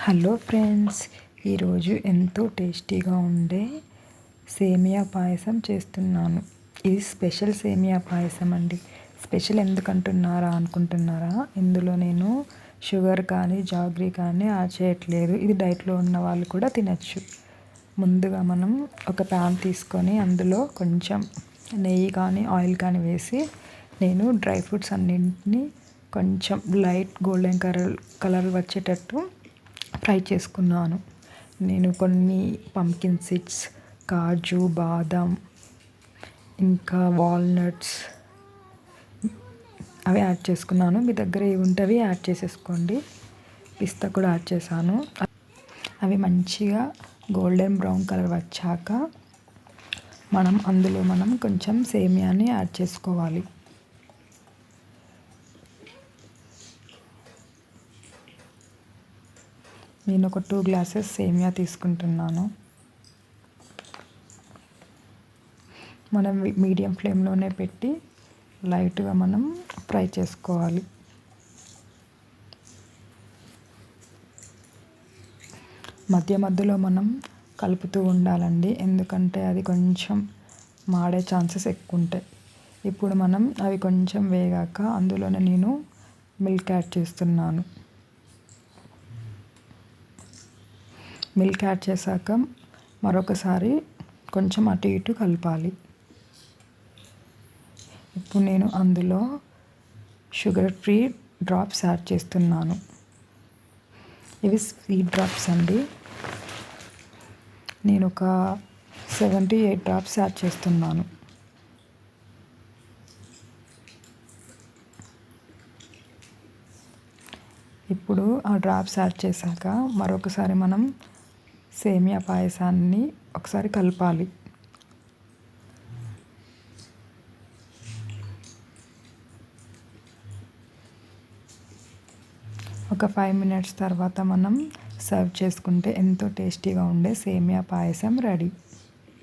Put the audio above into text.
Hello friends, ఈరోజు ఎంతో టేస్టీగా ఉండే సేమియా పాయసం చేస్తున్నాను. ఇది స్పెషల్ సేమియా పాయసం అండి. స్పెషల్ ఎందుకంటున్నారా అనుకుంటున్నారా? ఇందులో నేను షుగర్ కానీ జాగ్రీ కానీ యాడ్ చేయట్లేదు. ఇది డైట్లో ఉన్న వాళ్ళు కూడా తినచ్చు. ముందుగా మనం ఒక ప్యాన్ తీసుకొని అందులో కొంచెం నెయ్యి కానీ ఆయిల్ కానీ వేసి నేను డ్రై ఫ్రూట్స్ అన్నింటినీ కొంచెం లైట్ గోల్డెన్ కలర్ వచ్చేటట్టు ఫ్రై చేసుకున్నాను. నేను కొన్ని పంకిన్ సీడ్స్, కాజు, బాదం, ఇంకా వాల్నట్స్ అవి యాడ్ చేసుకున్నాను. మీ దగ్గర ఏవి ఉంటవి యాడ్ చేసేసుకోండి. పిస్తా కూడా యాడ్ చేశాను. అవి మంచిగా గోల్డెన్ బ్రౌన్ కలర్ వచ్చాక అందులో మనం కొంచెం సేమియాని యాడ్ చేసుకోవాలి. నేను ఒక 2 గ్లాసెస్ సేమియా తీసుకుంటున్నాను. మనం మీడియం ఫ్లేమ్లోనే పెట్టి లైట్గా మనం ఫ్రై చేసుకోవాలి. మధ్య మధ్యలో మనం కలుపుతూ ఉండాలండి, ఎందుకంటే అది కొంచెం మాడే ఛాన్సెస్ ఎక్కువ ఉంటాయి. ఇప్పుడు మనం అవి కొంచెం వేగాక అందులోనే నేను మిల్క్ యాడ్ చేస్తున్నాను. మిల్క్ యాడ్ చేశాక మరొకసారి కొంచెం అటు ఇటు కలపాలి. ఇప్పుడు నేను అందులో షుగర్ ఫ్రీ డ్రాప్స్ యాడ్ చేస్తున్నాను. ఇవి స్వీట్ డ్రాప్స్ అండి. నేను ఒక 7 to 8 డ్రాప్స్ యాడ్ చేస్తున్నాను. ఇప్పుడు ఆ డ్రాప్స్ యాడ్ చేశాక మరొకసారి మనం సేమియా పాయసాన్ని ఒకసారి కలపాలి. ఒక 5 minutes తర్వాత మనం సర్వ్ చేసుకుంటే ఎంతో టేస్టీగా ఉండే సేమియా పాయసం రెడీ.